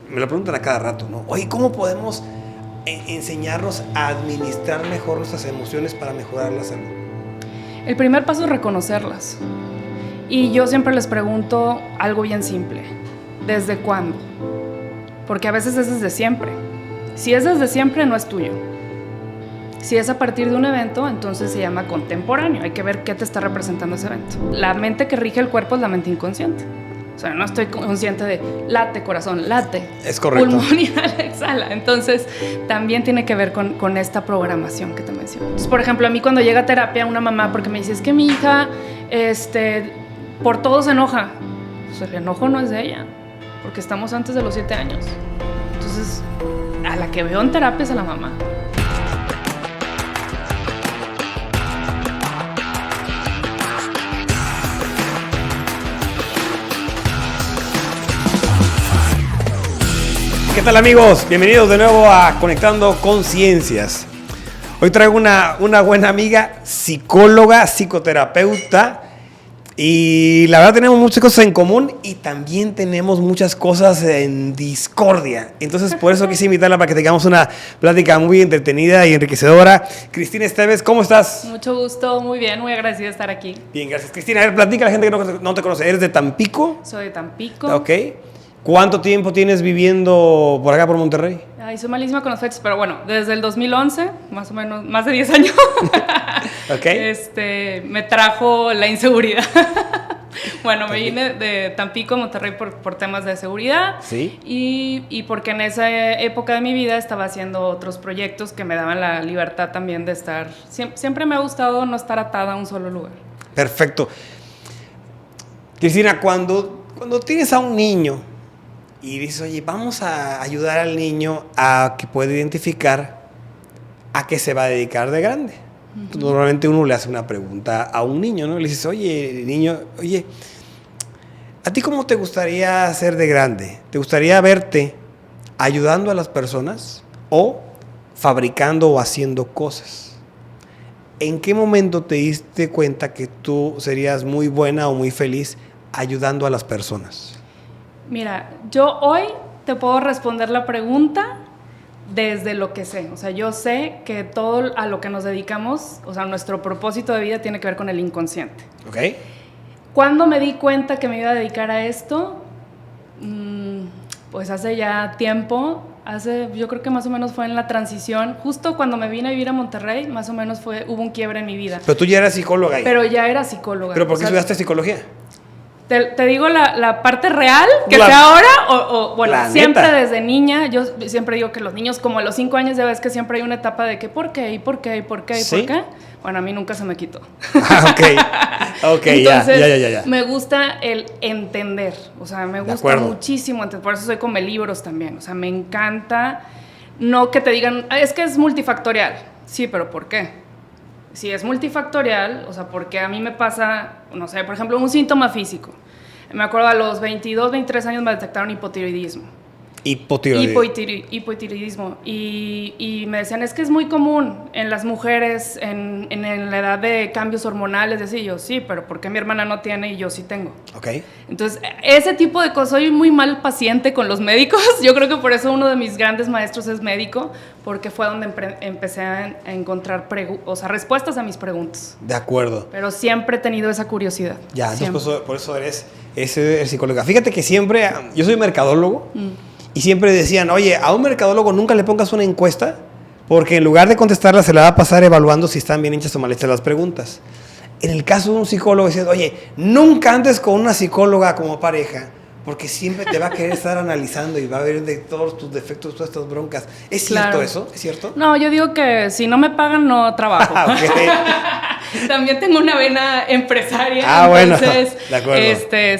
me lo preguntan a cada rato, ¿no? Oye, ¿cómo podemos enseñarnos a administrar mejor nuestras emociones para mejorar la salud? El primer paso es reconocerlas. Y yo siempre les pregunto algo bien simple. ¿Desde cuándo? Porque a veces es desde siempre. Si es desde siempre, no es tuyo. Si es a partir de un evento, entonces se llama contemporáneo. Hay que ver qué te está representando ese evento. La mente que rige el cuerpo es la mente inconsciente. O sea, no estoy consciente de late, corazón, late. Es correcto. Pulmón, inhala, exhala. Entonces, también tiene que ver con esta programación que te menciono. Entonces, por ejemplo, a mí cuando llega a terapia una mamá, porque me dice, es que mi hija, por todo se enoja. Pues el enojo no es de ella, porque estamos antes de los 7 años. Entonces, a la que veo en terapia es a la mamá. ¿Qué tal, amigos? Bienvenidos de nuevo a Conectando Conciencias. Hoy traigo una buena amiga, psicóloga, psicoterapeuta, y la verdad tenemos muchas cosas en común y también tenemos muchas cosas en discordia. Entonces por eso quise invitarla para que tengamos una plática muy entretenida y enriquecedora. Cristina Esteves, ¿cómo estás? Mucho gusto, muy bien, muy agradecida de estar aquí. Bien, gracias. Cristina, a ver, platica a la gente que no te conoce. ¿Eres de Tampico? Soy de Tampico. Ok. ¿Cuánto tiempo tienes viviendo por acá, por Monterrey? Ay, soy malísima con los fechas, pero bueno, desde el 2011, más o menos, más de 10 años, Ok. me trajo la inseguridad. Bueno, me vine de Tampico a Monterrey por temas de seguridad. Sí. Y porque en esa época de mi vida estaba haciendo otros proyectos que me daban la libertad también de estar. Siempre me ha gustado no estar atada a un solo lugar. Perfecto. Cristina, cuando tienes a un niño y dices, oye, vamos a ayudar al niño a que pueda identificar a qué se va a dedicar de grande. Uh-huh. Normalmente uno le hace una pregunta a un niño, ¿no? Le dices, oye, niño, oye, ¿a ti cómo te gustaría ser de grande? ¿Te gustaría verte ayudando a las personas o fabricando o haciendo cosas? ¿En qué momento te diste cuenta que tú serías muy buena o muy feliz ayudando a las personas? Mira, yo hoy te puedo responder la pregunta desde lo que sé. O sea, yo sé que todo a lo que nos dedicamos, o sea, nuestro propósito de vida tiene que ver con el inconsciente. Ok. ¿Cuándo me di cuenta que me iba a dedicar a esto? Pues hace ya tiempo. Yo creo que más o menos fue en la transición. Justo cuando me vine a vivir a Monterrey, más o menos hubo un quiebre en mi vida. Pero tú ya eras psicóloga ahí. Pero ya era psicóloga. ¿Pero por qué estudiaste psicología? Te digo la parte real que sea ahora o bueno, siempre neta. Desde niña, yo siempre digo que los niños como a los 5 años ya ves que siempre hay una etapa de que ¿por qué? ¿Y por qué? ¿Y por qué? ¿Y ¿Sí? por qué? Bueno, a mí nunca se me quitó. Ok, entonces, ya. Me gusta el entender, o sea, me gusta muchísimo entender, por eso soy come libros también, o sea, me encanta, no que te digan, es que es multifactorial, sí, pero ¿por qué? Si es multifactorial, o sea, porque a mí me pasa, no sé, por ejemplo, un síntoma físico. Me acuerdo a los 22, 23 años me detectaron hipotiroidismo. Hipotiroidismo. Y me decían, es que es muy común en las mujeres en la edad de cambios hormonales. Decía yo, sí, pero ¿por qué mi hermana no tiene y yo sí tengo? Ok. Entonces, ese tipo de cosas, soy muy mal paciente con los médicos. Yo creo que por eso uno de mis grandes maestros es médico, porque fue donde empecé a encontrar respuestas a mis preguntas. De acuerdo. Pero siempre he tenido esa curiosidad. Ya, entonces por eso eres psicóloga. Fíjate que siempre, yo soy mercadólogo. Y siempre decían, oye, a un mercadólogo nunca le pongas una encuesta porque en lugar de contestarla se la va a pasar evaluando si están bien hechas o mal hechas las preguntas. En el caso de un psicólogo, decían, oye, nunca andes con una psicóloga como pareja porque siempre te va a querer estar analizando y va a ver de todos tus defectos, todas estas broncas. ¿Es cierto eso? ¿Es cierto? No, yo digo que si no me pagan, no trabajo. Okay. También tengo una vena empresaria. Entonces, bueno, de acuerdo.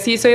Sí, soy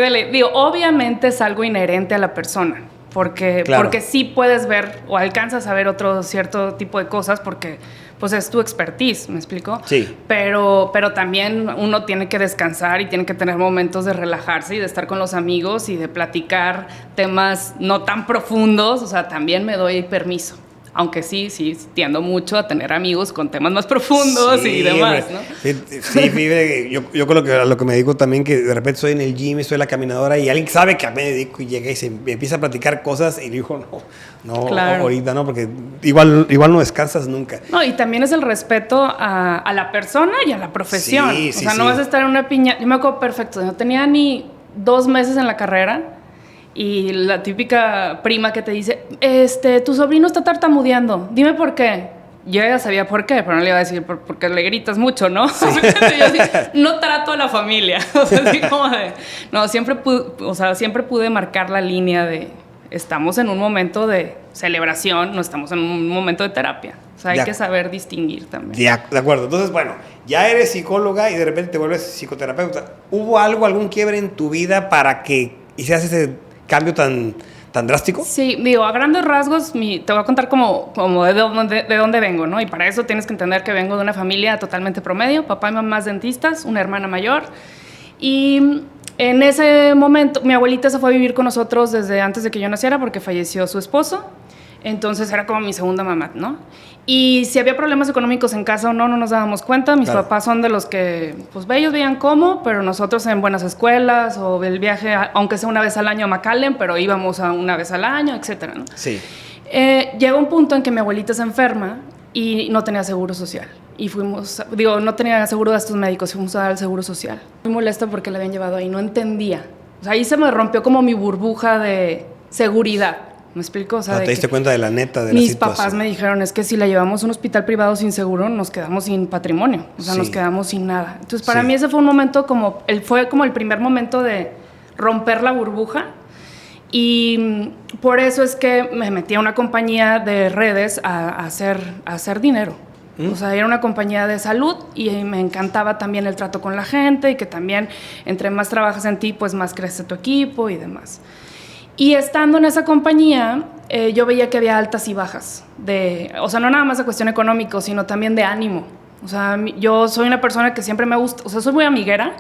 obviamente es algo inherente a la persona. Porque sí puedes ver o alcanzas a ver otro cierto tipo de cosas porque pues es tu expertise, ¿me explico? Sí. Pero también uno tiene que descansar y tiene que tener momentos de relajarse y de estar con los amigos y de platicar temas no tan profundos, o sea, también me doy permiso. Aunque sí tiendo mucho a tener amigos con temas más profundos y demás, ¿no? Sí, yo creo que a lo que me dedico también, que de repente estoy en el gym, estoy en la caminadora y alguien sabe que a mí me dedico y llega y me empieza a platicar cosas y digo, no, claro. Ahorita no, porque igual no descansas nunca. No, y también es el respeto a la persona y a la profesión. O sea, no vas a estar en una piña. Yo me acuerdo perfecto, no tenía ni 2 meses en la carrera. Y la típica prima que te dice, tu sobrino está tartamudeando, dime por qué. Yo ya sabía por qué, pero no le iba a decir porque le gritas mucho, ¿no? Sí. Yo así, no trato a la familia. O sea, así como de, no, siempre pude marcar la línea de estamos en un momento de celebración, no estamos en un momento de terapia. O sea, hay que saber distinguir también. De acuerdo. Entonces, bueno, ya eres psicóloga y de repente te vuelves psicoterapeuta. ¿Hubo algún quiebre en tu vida para que hicieras ese cambio tan drástico? Sí, digo, a grandes rasgos, te voy a contar como de dónde vengo, ¿no? Y para eso tienes que entender que vengo de una familia totalmente promedio, papá y mamá dentistas, una hermana mayor. Y en ese momento, mi abuelita se fue a vivir con nosotros desde antes de que yo naciera porque falleció su esposo. Entonces era como mi segunda mamá, ¿no? Y si había problemas económicos en casa o no nos dábamos cuenta. Mis papás son de los que, pues ellos veían cómo, pero nosotros en buenas escuelas o el viaje, aunque sea una vez al año a McAllen, pero íbamos a una vez al año, etcétera, ¿no? Sí. Llegó un punto en que mi abuelita se enferma y no tenía seguro social. Y no tenía seguro de estos médicos, fuimos a dar el seguro social. Muy molesta porque la habían llevado ahí, no entendía. O sea, ahí se me rompió como mi burbuja de seguridad. ¿Me explico? O sea, ¿te diste cuenta de la neta de la situación? Mis papás me dijeron, es que si la llevamos a un hospital privado sin seguro, nos quedamos sin patrimonio. O sea, nos quedamos sin nada. Entonces, para mí ese fue un momento fue como el primer momento de romper la burbuja. Y por eso es que me metí a una compañía de redes a hacer dinero. O sea, era una compañía de salud y me encantaba también el trato con la gente y que también entre más trabajas en ti, pues más crece tu equipo y demás. Y estando en esa compañía, yo veía que había altas y bajas. O sea, no nada más de cuestión económica, sino también de ánimo. O sea, yo soy una persona que siempre me gusta, o sea, soy muy amiguera,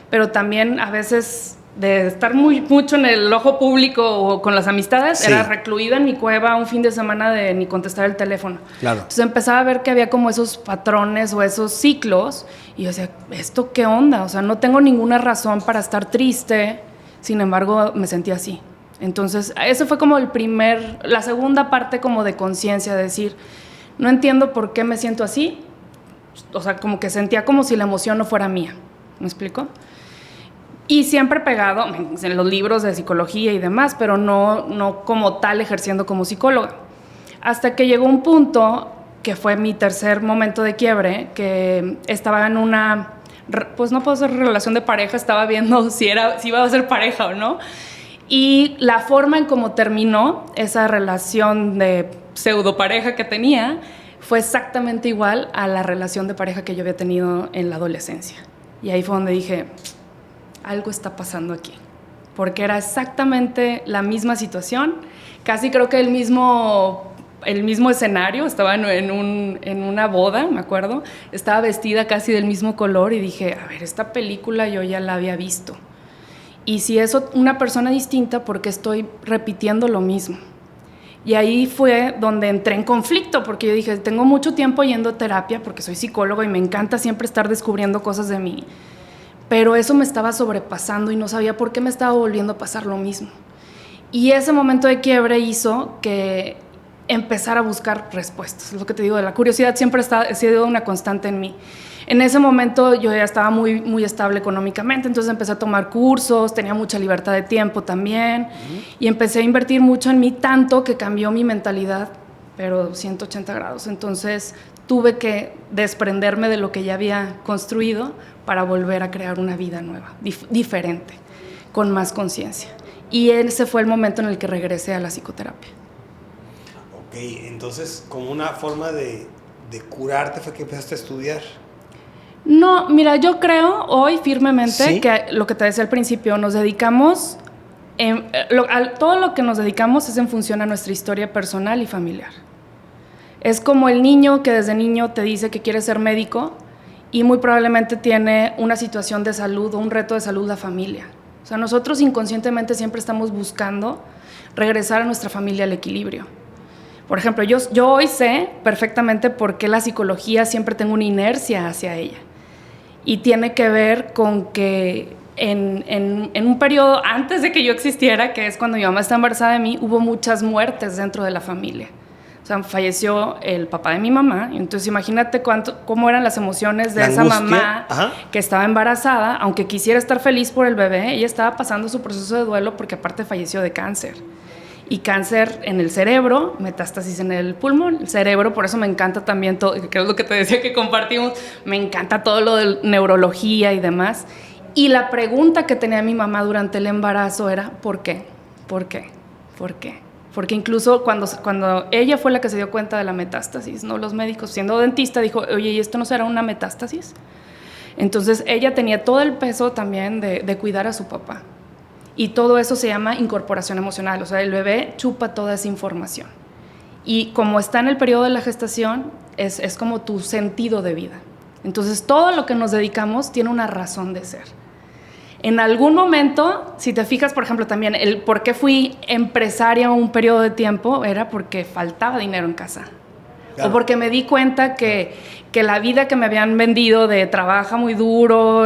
pero también a veces de estar mucho en el ojo público o con las amistades, era recluida en mi cueva un fin de semana de ni contestar el teléfono. Claro. Entonces empezaba a ver que había como esos patrones o esos ciclos y yo decía, ¿esto qué onda? O sea, no tengo ninguna razón para estar triste, sin embargo, me sentía así. Entonces, eso fue como la segunda parte como de conciencia, de decir, no entiendo por qué me siento así. O sea, como que sentía como si la emoción no fuera mía. ¿Me explico? Y siempre pegado en los libros de psicología y demás, pero no como tal ejerciendo como psicóloga. Hasta que llegó un punto, que fue mi tercer momento de quiebre, que estaba en una, pues no puedo ser relación de pareja, estaba viendo si iba a ser pareja o no. Y la forma en cómo terminó esa relación de pseudo pareja que tenía fue exactamente igual a la relación de pareja que yo había tenido en la adolescencia. Y ahí fue donde dije, algo está pasando aquí. Porque era exactamente la misma situación, casi creo que el mismo escenario, estaba en una boda, me acuerdo, estaba vestida casi del mismo color y dije, a ver, esta película yo ya la había visto. Y si es una persona distinta, ¿por qué estoy repitiendo lo mismo? Y ahí fue donde entré en conflicto, porque yo dije, tengo mucho tiempo yendo a terapia, porque soy psicóloga y me encanta siempre estar descubriendo cosas de mí, pero eso me estaba sobrepasando y no sabía por qué me estaba volviendo a pasar lo mismo. Y ese momento de quiebre hizo que empezara a buscar respuestas. Es lo que te digo, la curiosidad siempre ha sido una constante en mí. En ese momento yo ya estaba muy, muy estable económicamente, entonces empecé a tomar cursos, tenía mucha libertad de tiempo también, y empecé a invertir mucho en mí, tanto que cambió mi mentalidad, pero 180 grados. Entonces tuve que desprenderme de lo que ya había construido para volver a crear una vida nueva, diferente, con más conciencia. Y ese fue el momento en el que regresé a la psicoterapia. Ok, entonces como una forma de curarte fue que empezaste a estudiar. No, mira, yo creo hoy firmemente que lo que te decía al principio, nos dedicamos, todo lo que nos dedicamos es en función a nuestra historia personal y familiar. Es como el niño que desde niño te dice que quiere ser médico y muy probablemente tiene una situación de salud o un reto de salud la familia. O sea, nosotros inconscientemente siempre estamos buscando regresar a nuestra familia al equilibrio. Por ejemplo, yo hoy sé perfectamente por qué la psicología siempre tengo una inercia hacia ella. Y tiene que ver con que en un periodo antes de que yo existiera, que es cuando mi mamá está embarazada de mí, hubo muchas muertes dentro de la familia. O sea, falleció el papá de mi mamá. Entonces, imagínate cómo eran las emociones de esa mamá que estaba embarazada. Aunque quisiera estar feliz por el bebé, ella estaba pasando su proceso de duelo porque aparte falleció de cáncer. Y cáncer en el cerebro, metástasis en el pulmón. El cerebro, por eso me encanta también todo, que es lo que te decía que compartimos, me encanta todo lo de neurología y demás. Y la pregunta que tenía mi mamá durante el embarazo era, ¿por qué? ¿Por qué? ¿Por qué? Porque incluso cuando ella fue la que se dio cuenta de la metástasis, ¿no? Los médicos, siendo dentista, dijo, oye, ¿y esto no será una metástasis? Entonces ella tenía todo el peso también de cuidar a su papá. Y todo eso se llama incorporación emocional, o sea, el bebé chupa toda esa información. Y como está en el periodo de la gestación, es como tu sentido de vida. Entonces, todo lo que nos dedicamos tiene una razón de ser. En algún momento, si te fijas, por ejemplo, también el por qué fui empresaria un periodo de tiempo, era porque faltaba dinero en casa. Claro. O porque me di cuenta que la vida que me habían vendido de trabaja muy duro,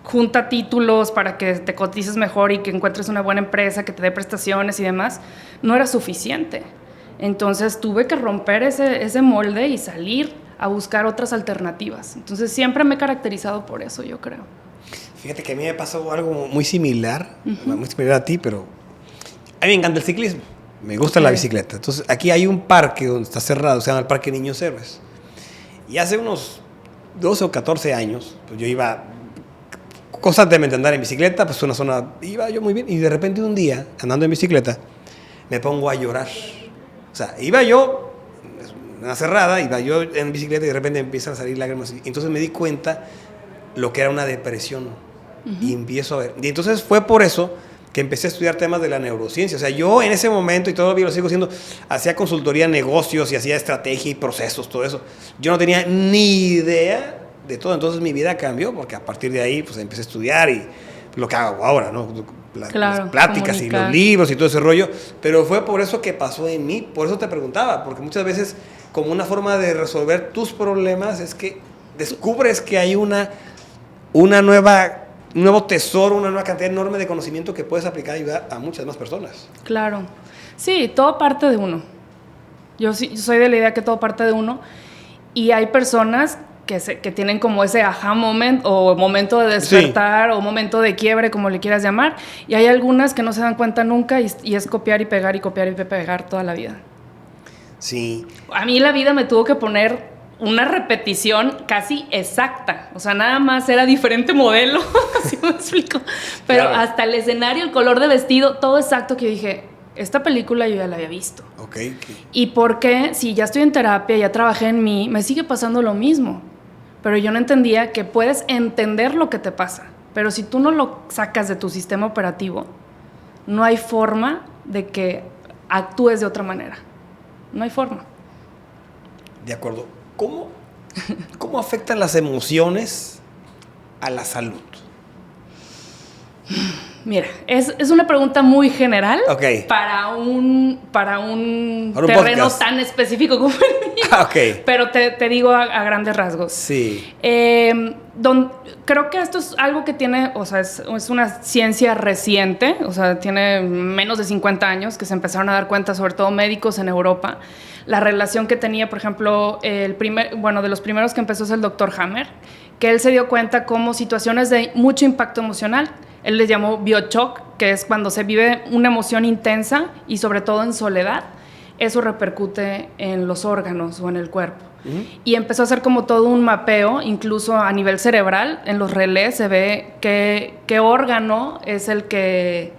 junta títulos para que te cotices mejor y que encuentres una buena empresa que te dé prestaciones y demás, no era suficiente. Entonces tuve que romper ese molde y salir a buscar otras alternativas. Entonces siempre me he caracterizado por eso, yo creo. Fíjate que a mí me pasó algo muy similar, muy similar a ti, pero a mí me encanta el ciclismo, me gusta la bicicleta. Entonces aquí hay un parque donde está cerrado, se llama el Parque Niños Héroes. Y hace unos 12 o 14 años, pues yo iba constantemente a andar en bicicleta, pues una zona, iba yo muy bien, y de repente un día, andando en bicicleta, me pongo a llorar. O sea, iba yo, una cerrada, iba yo en bicicleta y de repente empiezan a salir lágrimas. Y entonces me di cuenta lo que era una depresión. Y empiezo a ver. Y entonces fue por eso que empecé a estudiar temas de la neurociencia. O sea, yo en ese momento, y todavía lo sigo haciendo, hacía consultoría en negocios y hacía estrategia y procesos, todo eso. Yo no tenía ni idea de todo. Entonces mi vida cambió porque a partir de ahí pues empecé a estudiar y lo que hago ahora, ¿no? Las pláticas comunicar. Y los libros y todo ese rollo. Pero fue por eso que pasó en mí. Por eso te preguntaba, porque muchas veces como una forma de resolver tus problemas es que descubres que hay un nuevo tesoro, una nueva cantidad enorme de conocimiento que puedes aplicar y ayudar a muchas más personas. Claro. Sí, todo parte de uno. Yo soy de la idea que todo parte de uno. Y hay personas que tienen como ese aha moment o momento de despertar o momento de quiebre, como le quieras llamar. Y hay algunas que no se dan cuenta nunca y es copiar y pegar y copiar y pegar toda la vida. Sí. A mí la vida me tuvo que poner una repetición casi exacta. O sea, nada más era diferente modelo, así me explico. Pero claro, hasta el escenario, el color de vestido, todo exacto, que yo dije, esta película yo ya la había visto. Okay. ¿Y por qué? Si ya estoy en terapia, ya trabajé en mí, me sigue pasando lo mismo. Pero yo no entendía que puedes entender lo que te pasa. Pero si tú no lo sacas de tu sistema operativo, no hay forma de que actúes de otra manera. No hay forma. De acuerdo. ¿Cómo afectan las emociones a la salud? Mira, es una pregunta muy general para un terreno podcast tan específico como el mío. Okay. Pero te digo a grandes rasgos. Sí. Creo que esto es algo que tiene, o sea, es una ciencia reciente, o sea, tiene menos de 50 años que se empezaron a dar cuenta, sobre todo médicos en Europa, la relación que tenía, por ejemplo, de los primeros que empezó es el Dr. Hammer, que él se dio cuenta como situaciones de mucho impacto emocional, él les llamó bioshock, que es cuando se vive una emoción intensa y sobre todo en soledad, eso repercute en los órganos o en el cuerpo. Y empezó a hacer como todo un mapeo, incluso a nivel cerebral, en los relés se ve qué órgano es el que...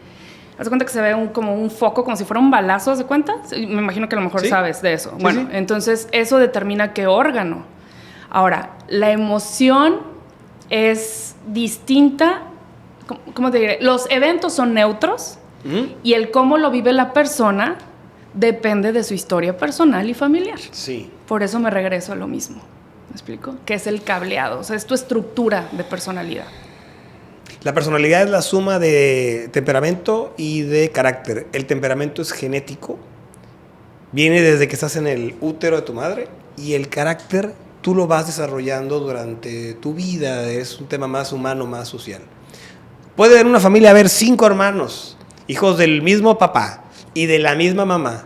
¿Haz cuenta que se ve como un foco, como si fuera un balazo, ¿haz de cuenta? Me imagino que a lo mejor sabes de eso. Sí, bueno, entonces eso determina qué órgano. Ahora, la emoción es distinta. ¿Cómo te diré? Los eventos son neutros y el cómo lo vive la persona depende de su historia personal y familiar. Sí. Por eso me regreso a lo mismo. ¿Me explico? Que es el cableado. O sea, es tu estructura de personalidad. La personalidad es la suma de temperamento y de carácter. El temperamento es genético Viene desde que estás en el útero de tu madre y el carácter tú lo vas desarrollando durante tu vida. Es un tema más humano, más social. Puede en una familia haber 5 hermanos, hijos del mismo papá y de la misma mamá,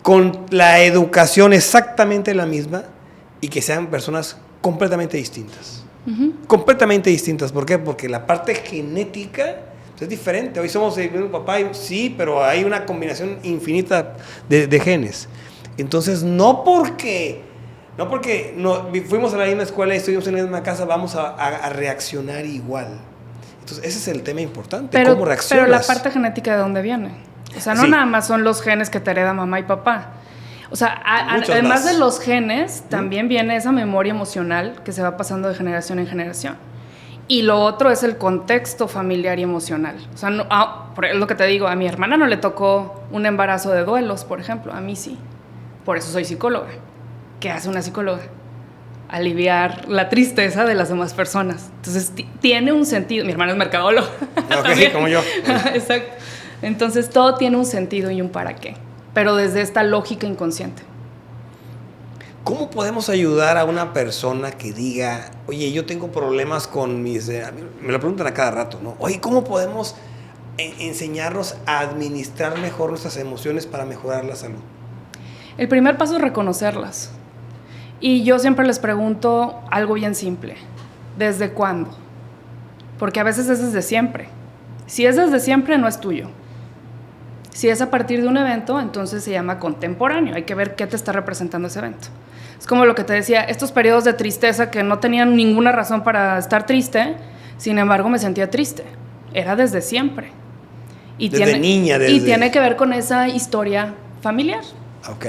con la educación exactamente la misma y que sean personas completamente distintas. Completamente distintas. ¿Por qué? Porque la parte genética es diferente. Hoy somos el mismo papá, sí, pero hay una combinación infinita de genes. Entonces, no porque fuimos a la misma escuela y estuvimos en la misma casa, vamos a reaccionar igual. Entonces, ese es el tema importante, cómo reaccionas. Pero la parte genética, ¿de dónde viene? O sea, no nada más son los genes que te hereda mamá y papá. O sea, además de los genes, también viene esa memoria emocional que se va pasando de generación en generación. Y lo otro es el contexto familiar y emocional. O sea, es lo que te digo, a mi hermana no le tocó un embarazo de duelos, por ejemplo. A mí sí. Por eso soy psicóloga. ¿Qué hace una psicóloga? Aliviar la tristeza de las demás personas. Entonces, tiene un sentido. Mi hermana es mercadóloga. Ok, como yo. Exacto. Entonces, todo tiene un sentido y un para qué. Pero desde esta lógica inconsciente. ¿Cómo podemos ayudar a una persona que diga, oye, yo tengo problemas con mis... me lo preguntan a cada rato, ¿no? Oye, ¿cómo podemos enseñarnos a administrar mejor nuestras emociones para mejorar la salud? El primer paso es reconocerlas. Y yo siempre les pregunto algo bien simple. ¿Desde cuándo? Porque a veces es desde siempre. Si es desde siempre, no es tuyo. Si es a partir de un evento, entonces se llama contemporáneo. Hay que ver qué te está representando ese evento. Es como lo que te decía, estos periodos de tristeza que no tenían ninguna razón para estar triste, sin embargo me sentía triste. Era desde siempre. Y tiene que ver con esa historia familiar. Ok.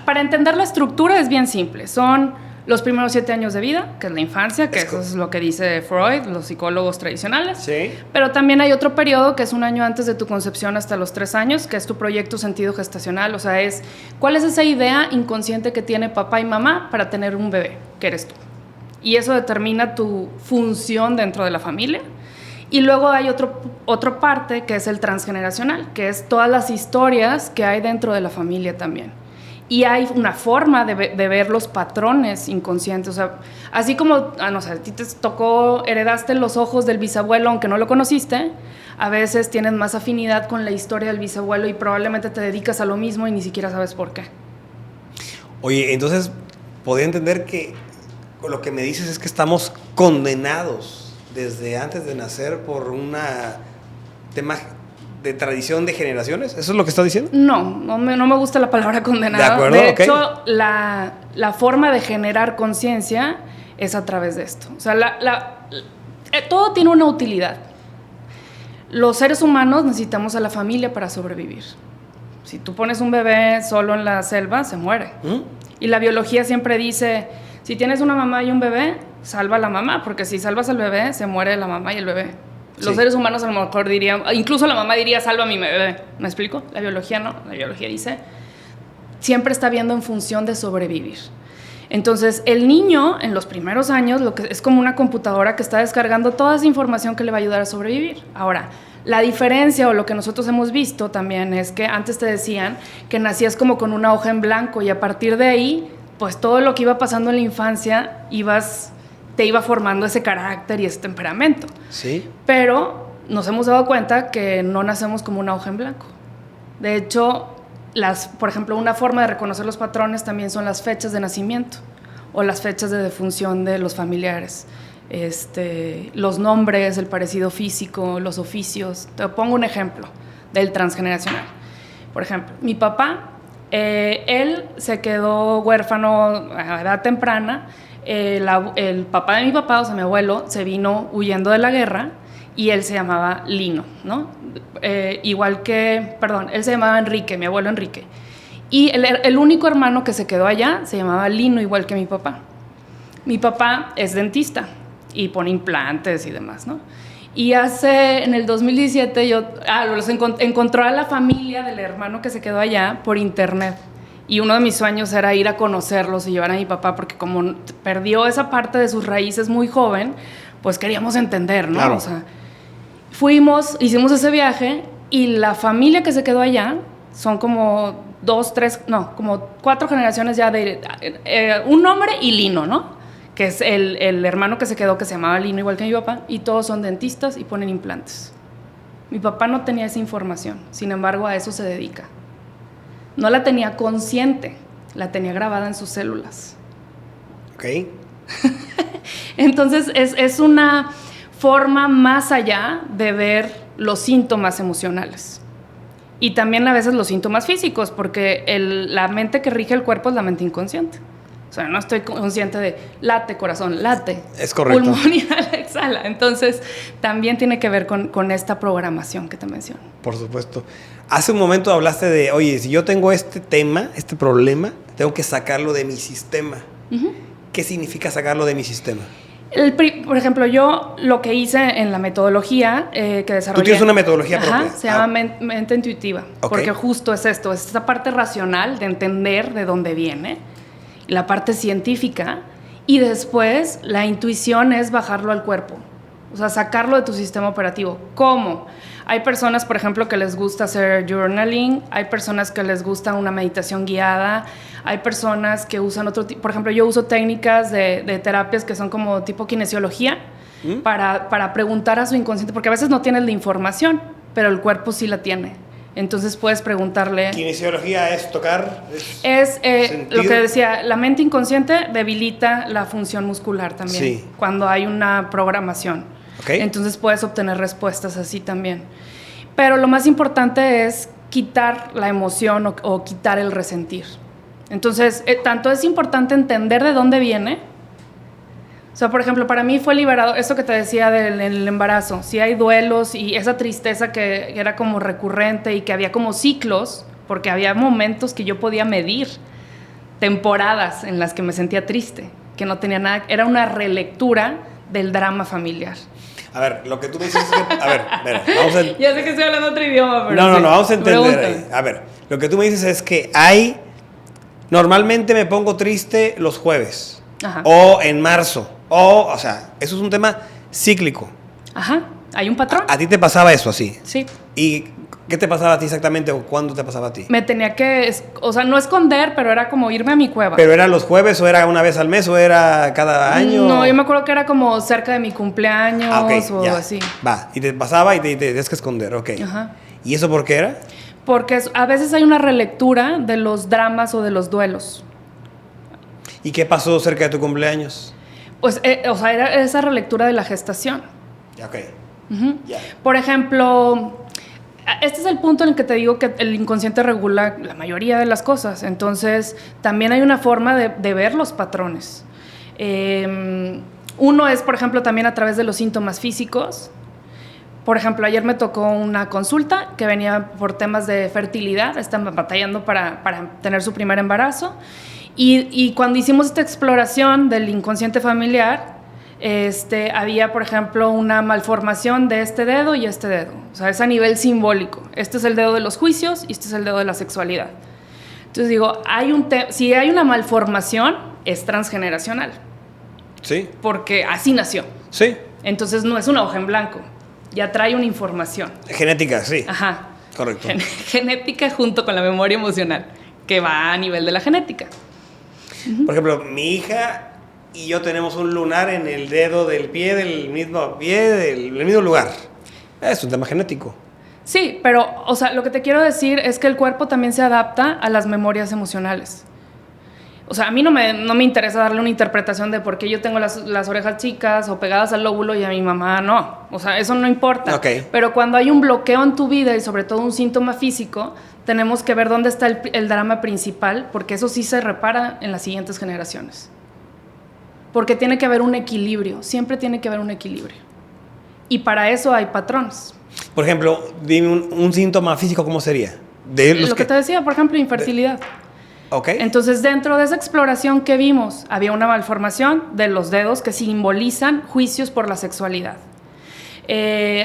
Para entender la estructura es bien simple. Son los primeros 7 años de vida, que es la infancia, que eso es lo que dice Freud, los psicólogos tradicionales. Sí. Pero también hay otro periodo que es 1 año antes de tu concepción hasta los 3 años, que es tu proyecto sentido gestacional. O sea, ¿cuál es esa idea inconsciente que tiene papá y mamá para tener un bebé, que eres tú? Y eso determina tu función dentro de la familia. Y luego hay otra parte que es el transgeneracional, que es todas las historias que hay dentro de la familia también. Y hay una forma de ver los patrones inconscientes. O sea, así como, no sé, a ti te tocó, heredaste los ojos del bisabuelo, aunque no lo conociste, a veces tienes más afinidad con la historia del bisabuelo y probablemente te dedicas a lo mismo y ni siquiera sabes por qué. Oye, entonces, podría entender que lo que me dices es que estamos condenados desde antes de nacer por una tema de tradición de generaciones. ¿Eso es lo que estás diciendo? No me gusta la palabra condenado. De acuerdo, de hecho, la forma de generar conciencia es a través de esto. O sea, todo tiene una utilidad. Los seres humanos necesitamos a la familia para sobrevivir. Si tú pones un bebé solo en la selva, se muere. Y la biología siempre dice, si tienes una mamá y un bebé, salva a la mamá, porque si salvas al bebé, se muere la mamá y el bebé. Los seres humanos a lo mejor dirían, incluso la mamá diría, salva a mi bebé. ¿Me explico? La biología no. La biología dice, siempre está viendo en función de sobrevivir. Entonces, el niño, en los primeros años, lo que es como una computadora que está descargando toda esa información que le va a ayudar a sobrevivir. Ahora, la diferencia o lo que nosotros hemos visto también es que antes te decían que nacías como con una hoja en blanco y a partir de ahí, pues todo lo que iba pasando en la infancia te iba formando ese carácter y ese temperamento. Sí. Pero nos hemos dado cuenta que no nacemos como una hoja en blanco. De hecho, por ejemplo, una forma de reconocer los patrones también son las fechas de nacimiento o las fechas de defunción de los familiares. Los nombres, el parecido físico, los oficios. Te pongo un ejemplo del transgeneracional. Por ejemplo, mi papá, él se quedó huérfano a edad temprana. El papá de mi papá, o sea, mi abuelo, se vino huyendo de la guerra y él se llamaba Lino, ¿no? Él se llamaba Enrique, mi abuelo Enrique. Y el único hermano que se quedó allá se llamaba Lino, igual que mi papá. Mi papá es dentista y pone implantes y demás, ¿no? Y en el 2017, encontró a la familia del hermano que se quedó allá por internet. Y uno de mis sueños era ir a conocerlos y llevar a mi papá, porque como perdió esa parte de sus raíces muy joven, pues queríamos entender, ¿no? Claro. O sea, hicimos ese viaje y la familia que se quedó allá son como 2, 3, no, como 4 generaciones ya de un hombre y Lino, ¿no? Que es el hermano que se quedó, que se llamaba Lino, igual que mi papá, y todos son dentistas y ponen implantes. Mi papá no tenía esa información, sin embargo, a eso se dedica. No la tenía consciente, la tenía grabada en sus células. Ok. Entonces, es una forma más allá de ver los síntomas emocionales. Y también a veces los síntomas físicos, porque la mente que rige el cuerpo es la mente inconsciente. O sea, no estoy consciente de late, corazón, late. Es correcto. Pulmón, inhala, exhala. Entonces, también tiene que ver con esta programación que te menciono. Por supuesto. Hace un momento hablaste de, oye, si yo tengo este tema, este problema, tengo que sacarlo de mi sistema. Uh-huh. ¿Qué significa sacarlo de mi sistema? Por ejemplo, yo lo que hice en la metodología que desarrollé... ¿Tú tienes una metodología propia? Ajá, se llama mente intuitiva. Okay. Porque justo es esto, es esta parte racional de entender de dónde viene, la parte científica, y después la intuición es bajarlo al cuerpo. O sea, sacarlo de tu sistema operativo. ¿Cómo? Hay personas, por ejemplo, que les gusta hacer journaling, hay personas que les gusta una meditación guiada, hay personas que usan otro tipo, por ejemplo, yo uso técnicas de terapias que son como tipo kinesiología para preguntar a su inconsciente, porque a veces no tienes la información, pero el cuerpo sí la tiene. Entonces puedes preguntarle... ¿Kinesiología es tocar? Es lo que decía, la mente inconsciente debilita la función muscular también, sí, cuando hay una programación. Okay. Entonces puedes obtener respuestas así también. Pero lo más importante es quitar la emoción o quitar el resentir. Entonces, tanto es importante entender de dónde viene. O sea, por ejemplo, para mí fue liberador esto que te decía del embarazo. Si hay duelos y esa tristeza que era como recurrente y que había como ciclos, porque había momentos que yo podía medir, temporadas en las que me sentía triste, que no tenía nada, era una relectura del drama familiar. A ver, lo que tú me dices es que... A ver, vamos a... Ya sé que estoy hablando otro idioma, pero... No, vamos a entender. A ver, lo que tú me dices es que hay... Normalmente me pongo triste los jueves. Ajá. O en marzo. O sea, eso es un tema cíclico. Ajá, hay un patrón. ¿A ti te pasaba eso así? Sí. ¿Y qué te pasaba a ti exactamente o cuándo te pasaba a ti? Me tenía que, o sea, no esconder, pero era como irme a mi cueva. ¿Pero era los jueves o era una vez al mes o era cada año? No, yo me acuerdo que era como cerca de mi cumpleaños o ya. así. Va, y te pasaba y te tenías que esconder, ok. Ajá. ¿Y eso por qué era? Porque a veces hay una relectura de los dramas o de los duelos. ¿Y qué pasó cerca de tu cumpleaños? Pues, o sea, era esa relectura de la gestación. Ok. Uh-huh. Yeah. Por ejemplo, este es el punto en el que te digo que el inconsciente regula la mayoría de las cosas. Entonces, también hay una forma de ver los patrones. Uno es, por ejemplo, también a través de los síntomas físicos. Por ejemplo, ayer me tocó una consulta que venía por temas de fertilidad. Están batallando para tener su primer embarazo. Y cuando hicimos esta exploración del inconsciente familiar, había, por ejemplo, una malformación de este dedo y este dedo. O sea, es a nivel simbólico. Este es el dedo de los juicios y este es el dedo de la sexualidad. Entonces digo, si hay una malformación, es transgeneracional. Sí. Porque así nació. Sí. Entonces no es una hoja en blanco. Ya trae una información. Genética, sí. Ajá. Correcto. Genética junto con la memoria emocional, que va a nivel de la genética. Por ejemplo, mi hija y yo tenemos un lunar en el dedo del pie, del mismo lugar. Es un tema genético. Sí, pero, o sea, lo que te quiero decir es que el cuerpo también se adapta a las memorias emocionales. O sea, a mí no me interesa darle una interpretación de por qué yo tengo las orejas chicas o pegadas al lóbulo y a mi mamá no. O sea, eso no importa. Okay. Pero cuando hay un bloqueo en tu vida y sobre todo un síntoma físico, tenemos que ver dónde está el drama principal, porque eso sí se repara en las siguientes generaciones. Porque tiene que haber un equilibrio, siempre tiene que haber un equilibrio. Y para eso hay patrones. Por ejemplo, dime un síntoma físico, ¿cómo sería? Lo que te decía, por ejemplo, infertilidad. Okay. Entonces, dentro de esa exploración que vimos, había una malformación de los dedos que simbolizan juicios por la sexualidad.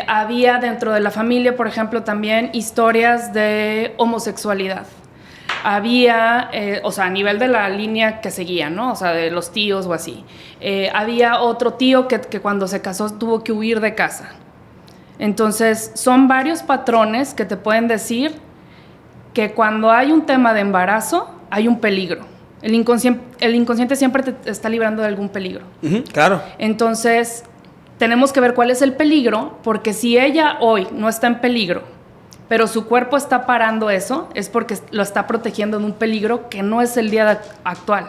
Había dentro de la familia, por ejemplo, también historias de homosexualidad. Había, o sea, a nivel de la línea que seguía, ¿no? O sea, de los tíos o así. Había otro tío que cuando se casó tuvo que huir de casa. Entonces, son varios patrones que te pueden decir que cuando hay un tema de embarazo, hay un peligro. El inconsciente siempre te está librando de algún peligro. Claro. Entonces, tenemos que ver cuál es el peligro, porque si ella hoy no está en peligro, pero su cuerpo está parando eso, es porque lo está protegiendo de un peligro que no es el día actual.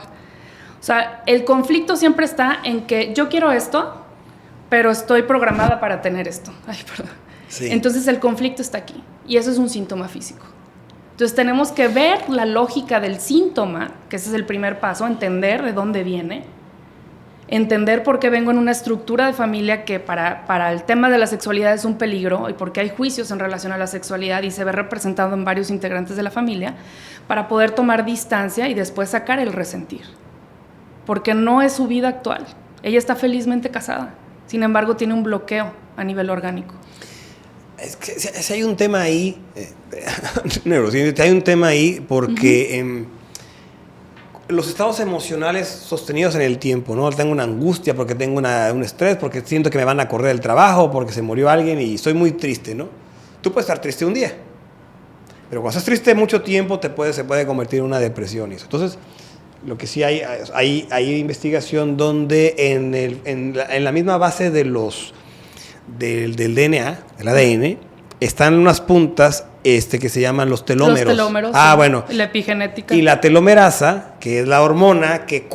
O sea, el conflicto siempre está en que yo quiero esto, pero estoy programada para tener esto. Ay, perdón. Sí. Entonces el conflicto está aquí y eso es un síntoma físico. Entonces tenemos que ver la lógica del síntoma, que ese es el primer paso, entender de dónde viene, entender por qué vengo en una estructura de familia que para el tema de la sexualidad es un peligro y porque hay juicios en relación a la sexualidad y se ve representado en varios integrantes de la familia, para poder tomar distancia y después sacar el resentir. Porque no es su vida actual. Ella está felizmente casada, sin embargo tiene un bloqueo a nivel orgánico. Es que si hay un tema ahí, neurociencia, hay un tema ahí porque los estados emocionales sostenidos en el tiempo, ¿no? Tengo una angustia porque tengo un estrés, porque siento que me van a correr del trabajo, porque se murió alguien y estoy muy triste, ¿no? Tú puedes estar triste un día, pero cuando estás triste mucho tiempo se puede convertir en una depresión y eso. Entonces, lo que sí hay investigación donde en la misma base del DNA, del ADN, están unas puntas que se llaman los telómeros. Los telómeros. Sí. Bueno. La epigenética. Y la telomerasa, que es la hormona que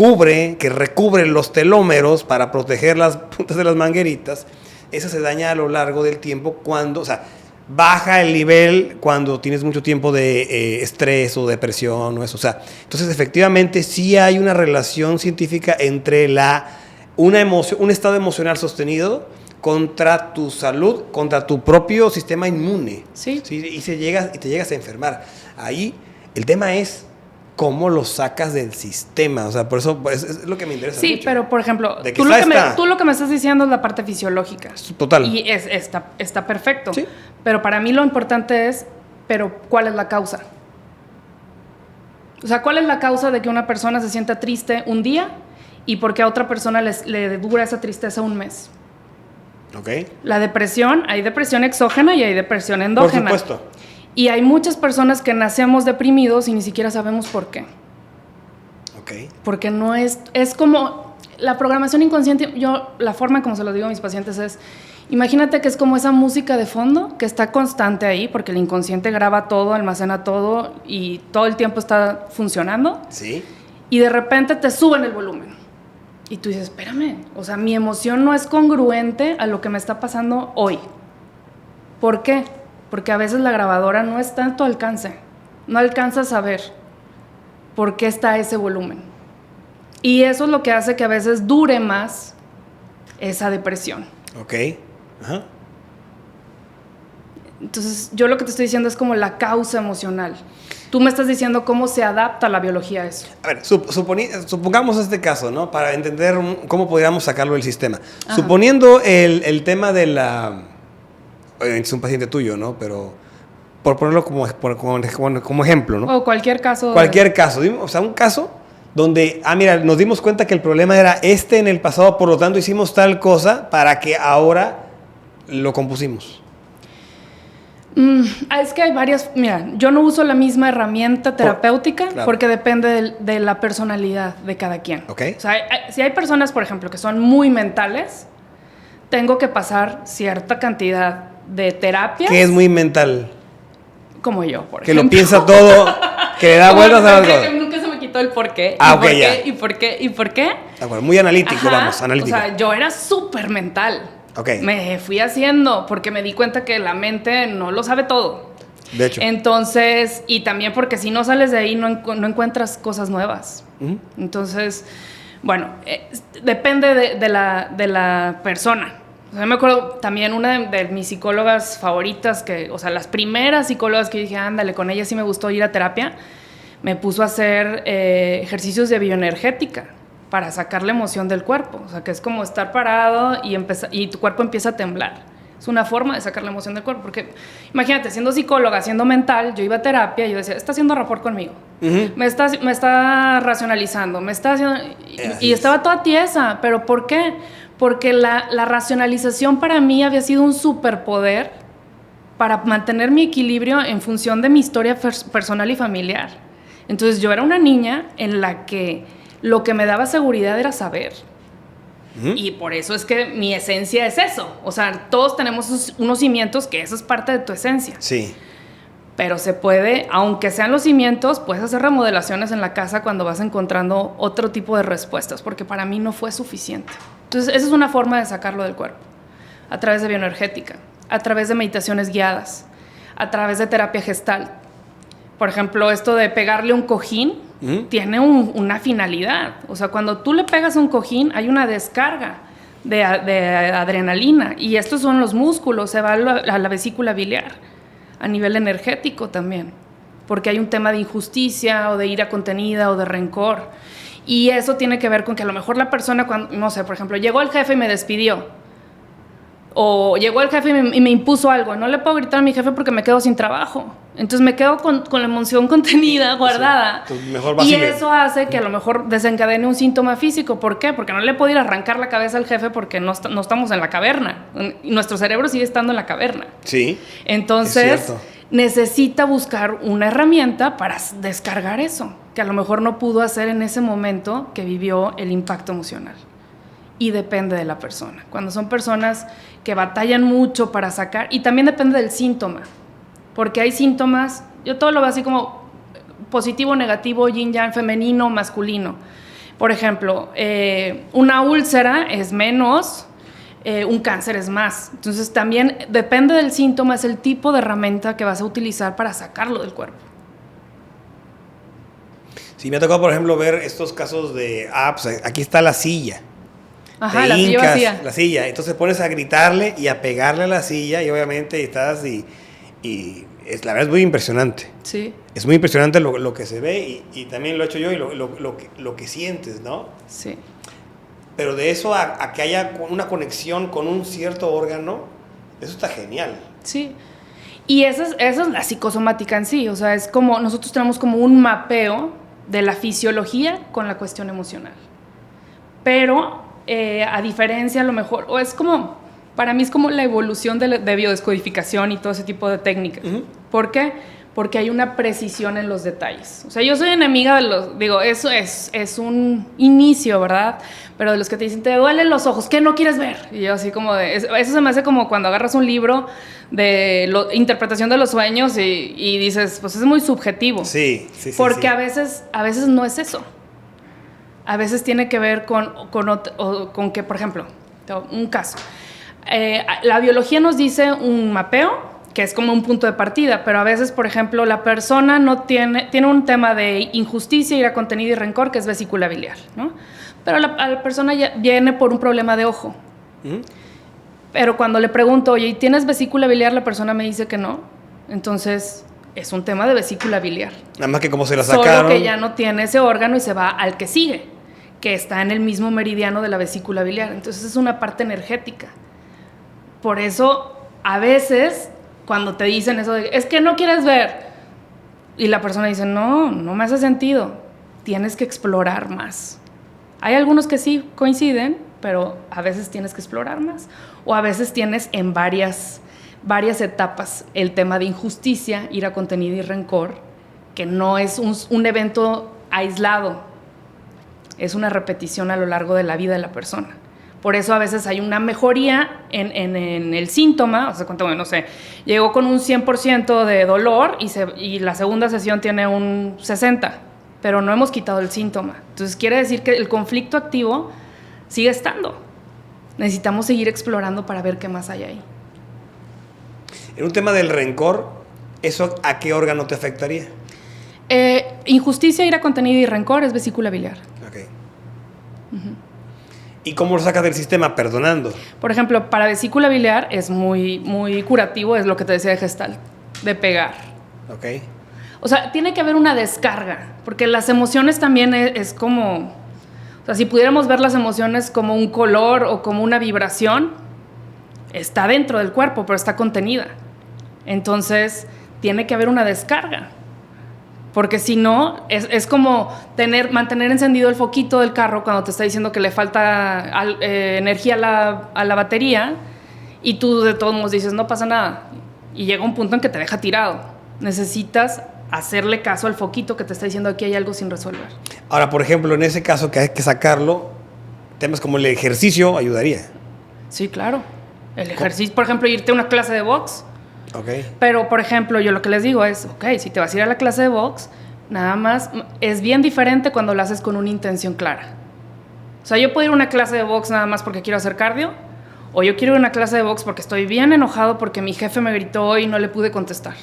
recubre los telómeros para proteger las puntas de las mangueritas, esa se daña a lo largo del tiempo baja el nivel cuando tienes mucho tiempo de estrés o depresión o eso. Entonces efectivamente sí hay una relación científica entre un estado emocional sostenido contra tu salud, contra tu propio sistema inmune. Sí. ¿Sí? Y te llegas a enfermar. Ahí el tema es cómo lo sacas del sistema. O sea, por eso es lo que me interesa mucho. Sí, pero por ejemplo, tú lo que me estás diciendo es la parte fisiológica. Total. Y está perfecto. Sí. Pero para mí lo importante es, ¿cuál es la causa? O sea, ¿cuál es la causa de que una persona se sienta triste un día y por qué a otra persona le dura esa tristeza un mes? Okay. La depresión, hay depresión exógena y hay depresión endógena. Por supuesto. Y hay muchas personas que nacemos deprimidos y ni siquiera sabemos por qué. Okay. Porque no es como la programación inconsciente. La forma como se lo digo a mis pacientes es, imagínate que es como esa música de fondo que está constante ahí, porque el inconsciente graba todo, almacena todo y todo el tiempo está funcionando. Sí. Y de repente te suben el volumen. Y tú dices, espérame, o sea, mi emoción no es congruente a lo que me está pasando hoy. ¿Por qué? Porque a veces la grabadora no está a tu alcance. No alcanzas a ver por qué está ese volumen. Y eso es lo que hace que a veces dure más esa depresión. Ok. Ajá. Entonces, yo lo que te estoy diciendo es como la causa emocional. Tú me estás diciendo cómo se adapta la biología a eso. A ver, supongamos este caso, ¿no? Para entender cómo podríamos sacarlo del sistema. Ajá. Suponiendo el tema de la... Es un paciente tuyo, ¿no? Pero por ponerlo como ejemplo, ¿no? O cualquier caso. Cualquier caso. O sea, un caso donde, mira, nos dimos cuenta que el problema era en el pasado, por lo tanto hicimos tal cosa para que ahora lo compusimos. Es que hay varias. Mira, yo no uso la misma herramienta terapéutica claro. Porque depende de la personalidad de cada quien. Okay. O sea, si hay personas, por ejemplo, que son muy mentales, tengo que pasar cierta cantidad de terapias. Que es muy mental. Como yo, por que ejemplo. Lo piensa todo, que le da vueltas a las cosas. Nunca se me quitó el por qué. ¿Y por qué? Bueno, muy analítico, Ajá. vamos, analítico. O sea, yo era súper mental. Okay. Me fui haciendo porque me di cuenta que la mente no lo sabe todo. De hecho. Entonces, y también porque si no sales de ahí no encuentras cosas nuevas. Uh-huh. Entonces, bueno, depende de la persona. O sea, me acuerdo también una de mis psicólogas favoritas, las primeras psicólogas que dije, ándale, con ella sí me gustó ir a terapia, me puso a hacer ejercicios de bioenergética para sacar la emoción del cuerpo. O sea, que es como estar parado y tu cuerpo empieza a temblar. Es una forma de sacar la emoción del cuerpo. Porque, imagínate, siendo psicóloga, siendo mental, yo iba a terapia y yo decía, está haciendo rapport conmigo. Uh-huh. Me está racionalizando, me está haciendo... Y estaba toda tiesa. ¿Pero por qué? Porque la racionalización para mí había sido un superpoder para mantener mi equilibrio en función de mi historia personal y familiar. Entonces yo era una niña en la que lo que me daba seguridad era saber. Y por eso es que mi esencia es eso. O sea, todos tenemos unos cimientos que eso es parte de tu esencia. Sí. Pero se puede, aunque sean los cimientos, puedes hacer remodelaciones en la casa cuando vas encontrando otro tipo de respuestas, porque para mí no fue suficiente. Entonces, esa es una forma de sacarlo del cuerpo. A través de bioenergética, a través de meditaciones guiadas, a través de terapia gestal. Por ejemplo, esto de pegarle un cojín tiene una finalidad. O sea, cuando tú le pegas a un cojín, hay una descarga de adrenalina. Y estos son los músculos, se va a la vesícula biliar, a nivel energético también. Porque hay un tema de injusticia, o de ira contenida, o de rencor. Y eso tiene que ver con que a lo mejor la persona, cuando, no sé, por ejemplo, llegó el jefe y me despidió. O llegó el jefe y me impuso algo. No le puedo gritar a mi jefe porque me quedo sin trabajo. Entonces me quedo con la emoción contenida, guardada. Sí, mejor y eso hace que a lo mejor desencadene un síntoma físico. ¿Por qué? Porque no le puedo ir a arrancar la cabeza al jefe porque no estamos en la caverna. Nuestro cerebro sigue estando en la caverna. Sí. Entonces necesita buscar una herramienta para descargar eso, que a lo mejor no pudo hacer en ese momento que vivió el impacto emocional. Y depende de la persona. Cuando son personas que batallan mucho para sacar, y también depende del síntoma, porque hay síntomas, yo todo lo veo así como positivo, negativo, yin, yang, femenino, masculino. Por ejemplo, una úlcera es menos, un cáncer es más. Entonces también depende del síntoma, es el tipo de herramienta que vas a utilizar para sacarlo del cuerpo. Sí, me ha tocado, por ejemplo, ver estos casos de, pues aquí está la silla. Ajá, la silla vacía. La silla. Entonces pones a gritarle y a pegarle a la silla y obviamente estás la verdad es muy impresionante. Sí. Es muy impresionante lo que se ve y también lo he hecho yo y lo que sientes, ¿no? Sí. Pero de eso a que haya una conexión con un cierto órgano, eso está genial. Sí. Y esa es la psicosomática en sí. O sea, es como, nosotros tenemos como un mapeo de la fisiología con la cuestión emocional. Pero a diferencia a lo mejor, o es como, para mí es como la evolución de biodescodificación y todo ese tipo de técnicas. ¿Por qué? Porque hay una precisión en los detalles. O sea, yo soy enemiga de los, digo, eso es un inicio, ¿verdad? Pero de los que te dicen, te duelen los ojos, ¿qué no quieres ver? Y yo así como de, eso se me hace como cuando agarras un libro de interpretación de los sueños y dices, pues es muy subjetivo. Sí. Porque a veces no es eso. A veces tiene que ver con que, por ejemplo, un caso. La biología nos dice un mapeo, que es como un punto de partida, pero a veces, por ejemplo, la persona no tiene un tema de injusticia, ira contenida y rencor, que es vesícula biliar, ¿no? Pero la persona ya viene por un problema de ojo. Pero cuando le pregunto, oye, ¿y tienes vesícula biliar? La persona me dice que no. Entonces, es un tema de vesícula biliar. Nada más que como se la sacaron. Solo que ya no tiene ese órgano y se va al que sigue, que está en el mismo meridiano de la vesícula biliar. Entonces es una parte energética. Por eso, a veces, cuando te dicen eso de, es que no quieres ver, y la persona dice, no me hace sentido, tienes que explorar más. Hay algunos que sí coinciden, pero a veces tienes que explorar más. O a veces tienes en varias etapas el tema de injusticia, ira contenida y rencor, que no es un evento aislado, es una repetición a lo largo de la vida de la persona. Por eso a veces hay una mejoría en el síntoma. O sea, no sé, llegó con un 100% de dolor y la segunda sesión tiene un 60%, pero no hemos quitado el síntoma. Entonces quiere decir que el conflicto activo sigue estando. Necesitamos seguir explorando para ver qué más hay ahí. En un tema del rencor, ¿eso a qué órgano te afectaría? Injusticia, ira contenida y rencor es vesícula biliar. Ok. ¿Y cómo lo sacas del sistema? Perdonando. Por ejemplo, para vesícula biliar es muy, muy curativo, es lo que te decía de Gestalt, de pegar. Ok. O sea, tiene que haber una descarga, porque las emociones también es como... O sea, si pudiéramos ver las emociones como un color o como una vibración, está dentro del cuerpo, pero está contenida. Entonces, tiene que haber una descarga. Porque si no, es como mantener encendido el foquito del carro cuando te está diciendo que le falta energía a la batería y tú de todos modos dices, no pasa nada. y llega un punto en que te deja tirado. Necesitas hacerle caso al foquito que te está diciendo aquí hay algo sin resolver. Ahora, por ejemplo, en ese caso que hay que sacarlo, temas como el ejercicio ayudaría. Sí, claro. El ejercicio, por ejemplo, irte a una clase de box. Ok. Pero, por ejemplo, yo lo que les digo es, ok, si te vas a ir a la clase de box, nada más es bien diferente cuando lo haces con una intención clara. O sea, yo puedo ir a una clase de box nada más porque quiero hacer cardio, o yo quiero ir a una clase de box porque estoy bien enojado porque mi jefe me gritó hoy y no le pude contestar.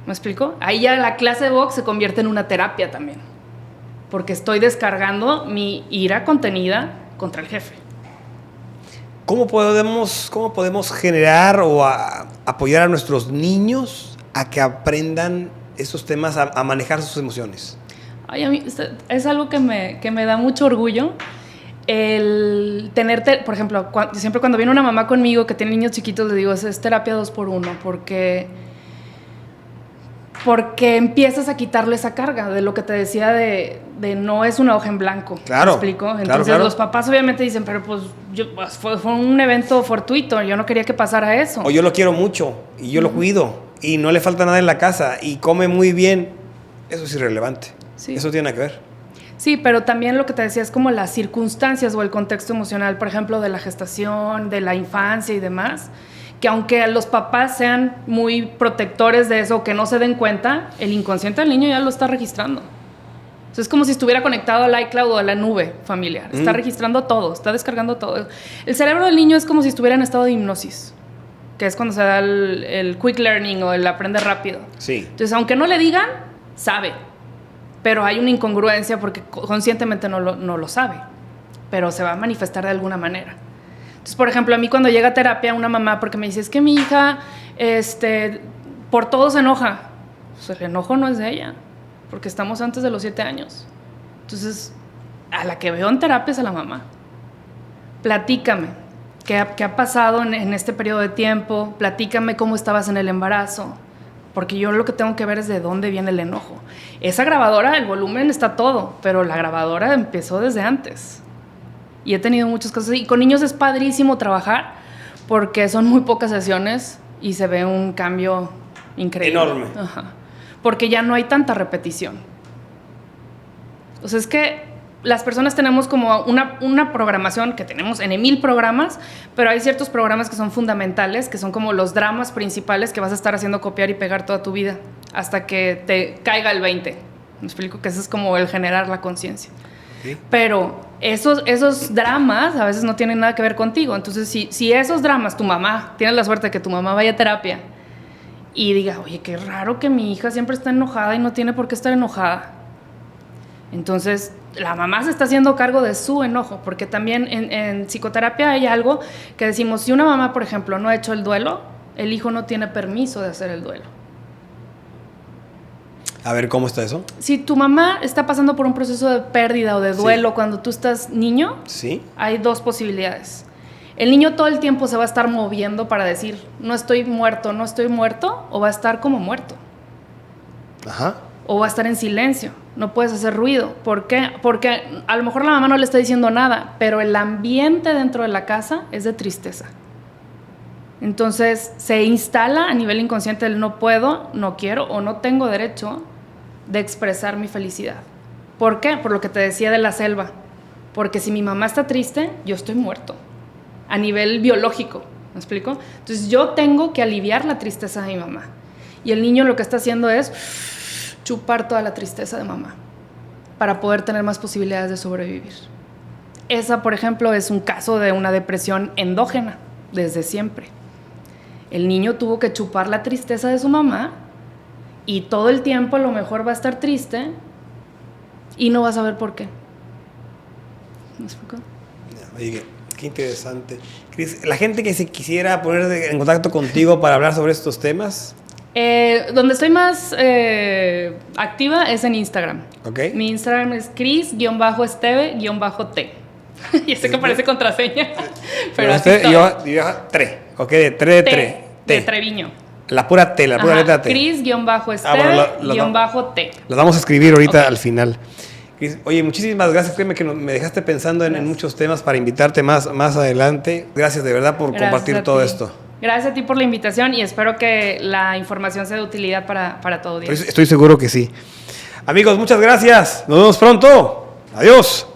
¿Me explico? Ahí ya la clase de box se convierte en una terapia también, porque estoy descargando mi ira contenida contra el jefe. ¿Cómo podemos generar o apoyar a nuestros niños a que aprendan estos temas, a manejar sus emociones? Ay, a mí es algo que me da mucho orgullo. El tenerte, por ejemplo, siempre cuando viene una mamá conmigo que tiene niños chiquitos, le digo, es terapia 2x1, porque empiezas a quitarle esa carga de lo que te decía de no es una hoja en blanco. Claro. ¿Me explico? Entonces claro. Los papás obviamente dicen, pero pues fue un evento fortuito, yo no quería que pasara eso. O yo lo quiero mucho y yo lo cuido y no le falta nada en la casa y come muy bien. Eso es irrelevante. Sí. Eso tiene que ver. Sí, pero también lo que te decía es como las circunstancias o el contexto emocional, por ejemplo, de la gestación, de la infancia y demás, que aunque los papás sean muy protectores de eso, que no se den cuenta, el inconsciente del niño ya lo está registrando. Entonces es como si estuviera conectado al iCloud o a la nube familiar. Está registrando todo, está descargando todo. El cerebro del niño es como si estuviera en estado de hipnosis, que es cuando se da el quick learning o el aprender rápido. Sí. Entonces, aunque no le digan, sabe. Pero hay una incongruencia porque conscientemente no lo sabe, pero se va a manifestar de alguna manera. Entonces, por ejemplo, a mí cuando llega a terapia una mamá porque me dice, es que mi hija por todo se enoja. Pues el enojo no es de ella, porque estamos antes de los 7 años. Entonces, a la que veo en terapia es a la mamá. Platícame, ¿qué ha pasado en este periodo de tiempo? Platícame cómo estabas en el embarazo. Porque yo lo que tengo que ver es de dónde viene el enojo. Esa grabadora, el volumen está todo, pero la grabadora empezó desde antes. Y he tenido muchas cosas. Y con niños es padrísimo trabajar porque son muy pocas sesiones y se ve un cambio increíble. Enorme. Ajá. Porque ya no hay tanta repetición. O sea, es que las personas tenemos como una programación que tenemos en 1000 programas, pero hay ciertos programas que son fundamentales, que son como los dramas principales que vas a estar haciendo copiar y pegar toda tu vida hasta que te caiga el 20. Me explico que eso es como el generar la conciencia. ¿Sí? Pero esos dramas a veces no tienen nada que ver contigo. Entonces, si esos dramas, tu mamá, tienes la suerte de que tu mamá vaya a terapia y diga, oye, qué raro que mi hija siempre está enojada y no tiene por qué estar enojada. Entonces, la mamá se está haciendo cargo de su enojo, porque también en psicoterapia hay algo que decimos, si una mamá, por ejemplo, no ha hecho el duelo, el hijo no tiene permiso de hacer el duelo. A ver, ¿cómo está eso? Si tu mamá está pasando por un proceso de pérdida o de duelo cuando tú estás niño, hay 2 posibilidades. El niño todo el tiempo se va a estar moviendo para decir, no estoy muerto, o va a estar como muerto. Ajá. O va a estar en silencio, no puedes hacer ruido. ¿Por qué? Porque a lo mejor la mamá no le está diciendo nada, pero el ambiente dentro de la casa es de tristeza. Entonces se instala a nivel inconsciente el no puedo, no quiero o no tengo derecho de expresar mi felicidad. ¿Por qué? Por lo que te decía de la selva. Porque si mi mamá está triste, yo estoy muerto. A nivel biológico, ¿me explico? Entonces yo tengo que aliviar la tristeza de mi mamá. Y el niño lo que está haciendo es chupar toda la tristeza de mamá para poder tener más posibilidades de sobrevivir. Esa, por ejemplo, es un caso de una depresión endógena, desde siempre. El niño tuvo que chupar la tristeza de su mamá y todo el tiempo a lo mejor va a estar triste y no va a saber por qué. ¿Me explico? Oye, qué interesante. Cris, la gente que se quisiera poner en contacto contigo para hablar sobre estos temas... donde estoy más activa es en Instagram. Okay. Mi Instagram es cris-esteve-t. Y sé que parece contraseña, pero así yo tre, ok, de tre. De Treviño. La pura T, la pura letra T. Cris-esteve-t. Lo vamos a escribir ahorita al final. Cris, oye, muchísimas gracias. Créeme que me dejaste pensando en muchos temas para invitarte más adelante. Gracias de verdad por compartir todo esto. Gracias a ti por la invitación y espero que la información sea de utilidad para todo día. Estoy seguro que sí. Amigos, muchas gracias. Nos vemos pronto. Adiós.